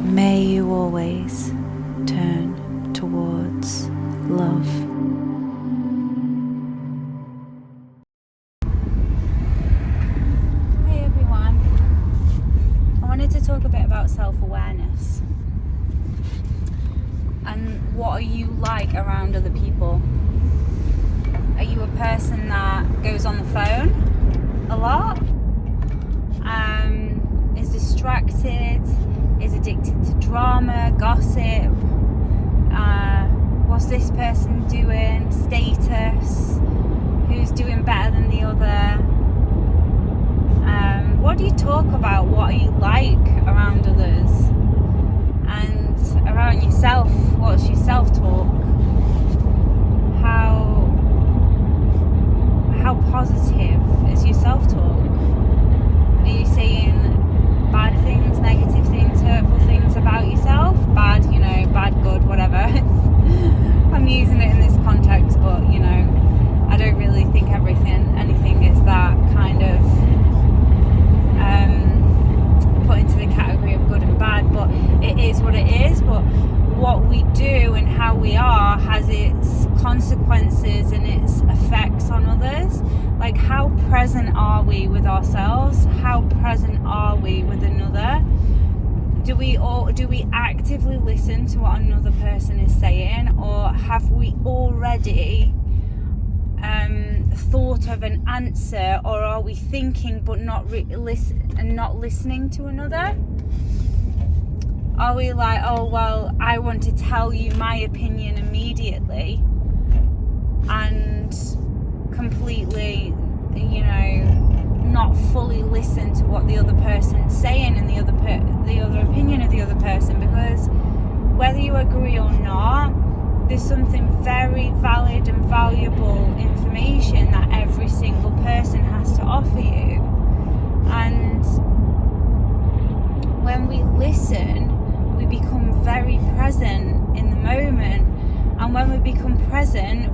may you always turn towards love. Hey everyone, I wanted to talk a bit about self-awareness and what are you like around other people? Are you a person that goes on the phone a lot? Is distracted? Is addicted to drama, gossip? What's this person doing? Status? Who's doing better than the other? What do you talk about? What are you like around others? And around yourself, what's your self-talk? How positive is your self-talk? Are you saying bad things, negative things, hurtful things about yourself? Bad, bad, good, whatever. I'm using it in this context, but I don't really think anything is that kind of put into the category of good and bad, but it is what it is. But what we do and how we are has its consequences and its effects on others. Like, how present are we with ourselves? How present are we with another? Do we actively listen to what another person is saying, or have we already thought of an answer, or are we thinking but not listening to another? Are we like, oh well, I want to tell you my opinion immediately and completely, not fully listen to what the other person's saying and the other opinion of the other person? Because whether you agree or not, there's something very valid and valuable information that every single person has to offer you. And when we listen, we become very present in the moment. And when we become present,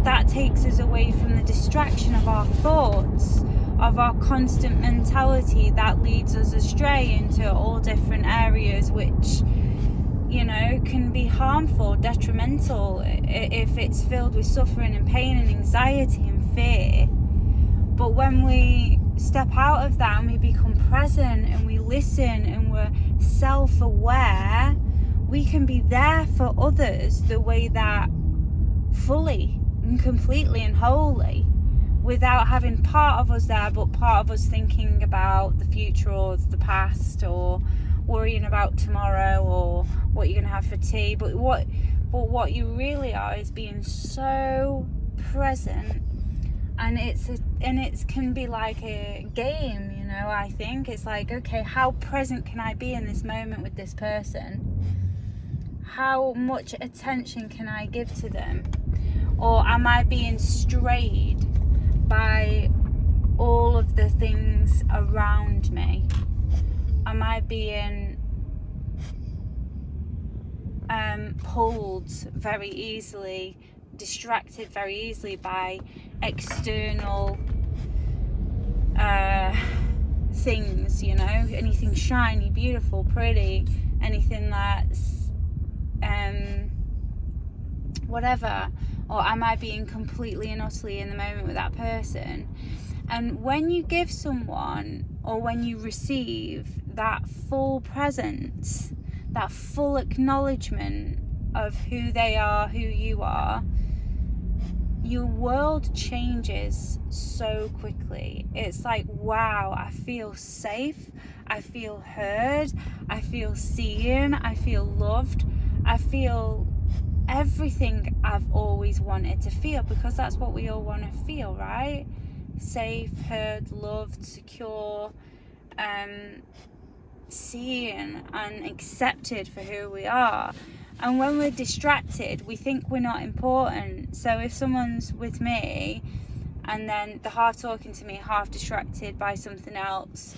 that takes us away from the distraction of our thoughts, of our constant mentality that leads us astray into all different areas, which can be harmful, detrimental, if it's filled with suffering and pain and anxiety and fear. But when we step out of that and we become present and we listen and we're self-aware, we can be there for others the way that fully and completely and wholly, without having part of us there but part of us thinking about the future or the past, or worrying about tomorrow or what you're going to have for tea. But what you really are is being so present. And it can be like a game, I think. It's like, okay, how present can I be in this moment with this person? How much attention can I give to them? Or am I being strayed by all of the things around me? Am I being pulled very easily, distracted very easily by external things, anything shiny, beautiful, pretty, anything that's whatever? Or am I being completely and utterly in the moment with that person? And when you give someone, or when you receive that full presence, that full acknowledgement of who they are, who you are, your world changes so quickly. It's like, wow, I feel safe, I feel heard, I feel seen, I feel loved, I feel everything I've always wanted to feel, because that's what we all want to feel, right? Safe, heard, loved, secure, seen and accepted for who we are. And when we're distracted, we think we're not important. So if someone's with me and then they're half talking to me, half distracted by something else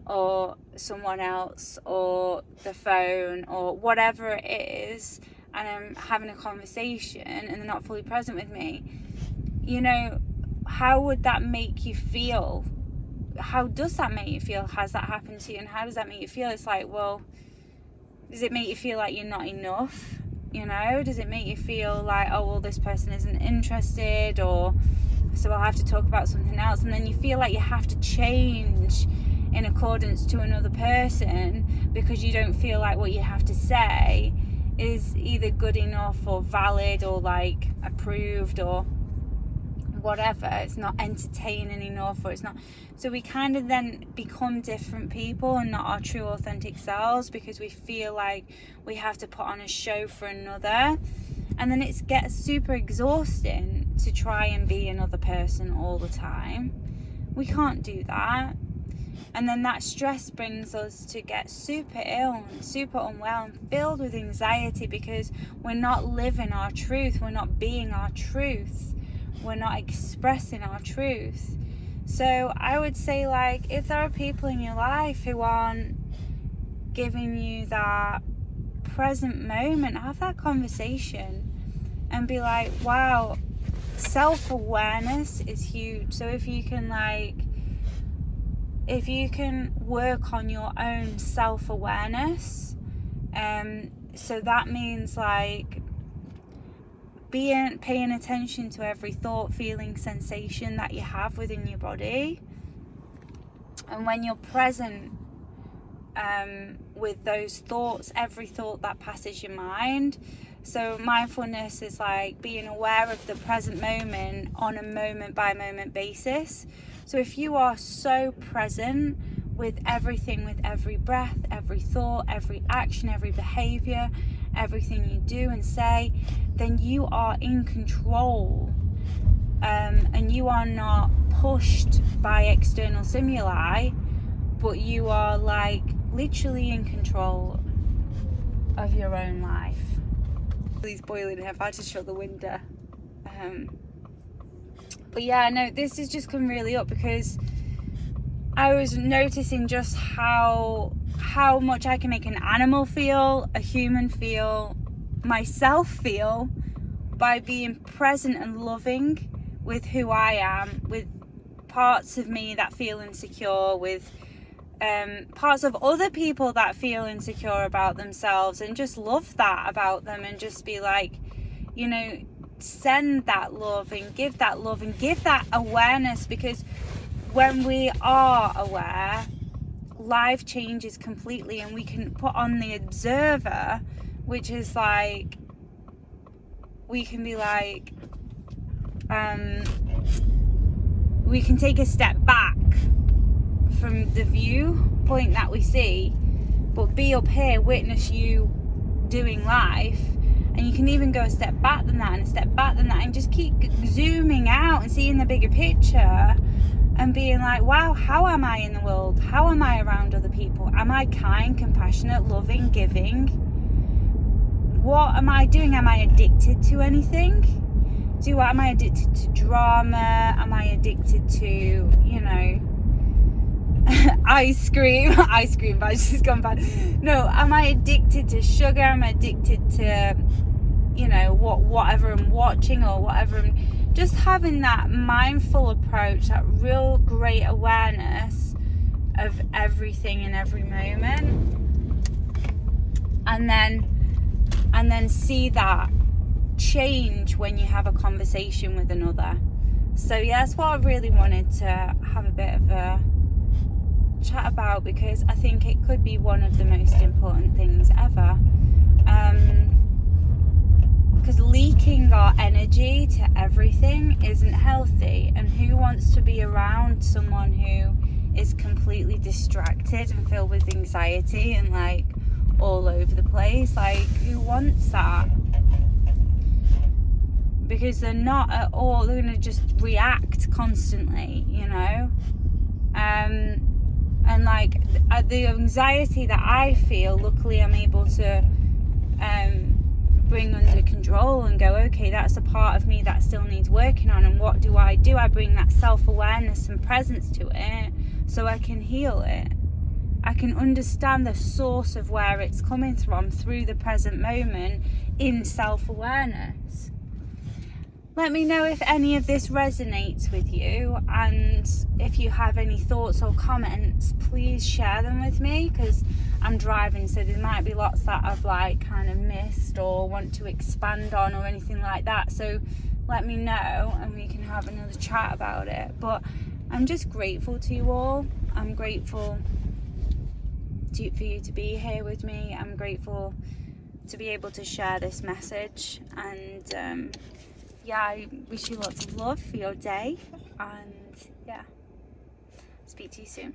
or someone else or the phone or whatever it is, and I'm having a conversation and they're not fully present with me, how would that make you feel? how does that make you feel? Has that happened to you? And how does that make you feel? It's like, well, does it make you feel like you're not enough? You know, does it make you feel like, oh, well, this person isn't interested, or so I'll have to talk about something else? And then you feel like you have to change in accordance to another person because you don't feel like what you have to say is either good enough or valid or like approved or whatever. It's not entertaining enough, or it's not. So we kind of then become different people and not our true authentic selves because we feel like we have to put on a show for another. And then it gets super exhausting to try and be another person all the time. We can't do that. And then that stress brings us to get super ill and super unwell and filled with anxiety because we're not living our truth. We're not being our truth. We're not expressing our truth. So I would say, like, if there are people in your life who aren't giving you that present moment, have that conversation and be like, wow, self-awareness is huge. So if you can work on your own self-awareness, so that means like paying attention to every thought, feeling, sensation that you have within your body. And when you're present with those thoughts, every thought that passes your mind. So mindfulness is like being aware of the present moment on a moment by moment basis. So if you are so present with everything, with every breath, every thought, every action, every behavior, everything you do and say, then you are in control, and you are not pushed by external stimuli, but you are like literally in control of your own life. It's boiling here. I've had to shut the window. But yeah, no, this has just come really up because I was noticing just how much I can make an animal feel, a human feel, myself feel by being present and loving with who I am, with parts of me that feel insecure, with parts of other people that feel insecure about themselves, and just love that about them and just be like, you know, send that love and give that awareness, because when we are aware, life changes completely, and we can put on the observer, which is like, we can be like, we can take a step back from the viewpoint that we see, but be up here, witness you doing life. And you can even go a step back than that, and a step back than that, and just keep zooming out and seeing the bigger picture and being like, wow, how am I in the world? How am I around other people? Am I kind, compassionate, loving, giving? What am I doing? Am I addicted to anything? Am I addicted to drama? Am I addicted to, you know, ice cream, but it's just gone bad. No, am I addicted to sugar? Am I addicted to, you know, whatever I'm watching or whatever just having that mindful approach, that real great awareness of everything in every moment, and then see that change when you have a conversation with another. So yeah, that's what I really wanted to have a bit of a chat about, because I think it could be one of the most important things ever, because leaking our energy to everything isn't healthy. And who wants to be around someone who is completely distracted and filled with anxiety and like all over the place? Like, who wants that? Because they're not at all, they're going to just react constantly, you know. And like the anxiety that I feel, luckily I'm able to bring under control and go, okay, that's a part of me that still needs working on, and what do? I bring that self-awareness and presence to it so I can heal it. I can understand the source of where it's coming from through the present moment in self-awareness. let me know if any of this resonates with you, and if you have any thoughts or comments, please share them with me, because I'm driving, so there might be lots that I've like kind of missed or want to expand on or anything like that. So let me know and we can have another chat about it. But I'm just grateful to you all. I'm grateful for you to be here with me. I'm grateful to be able to share this message, and yeah, I wish you lots of love for your day, and yeah, speak to you soon.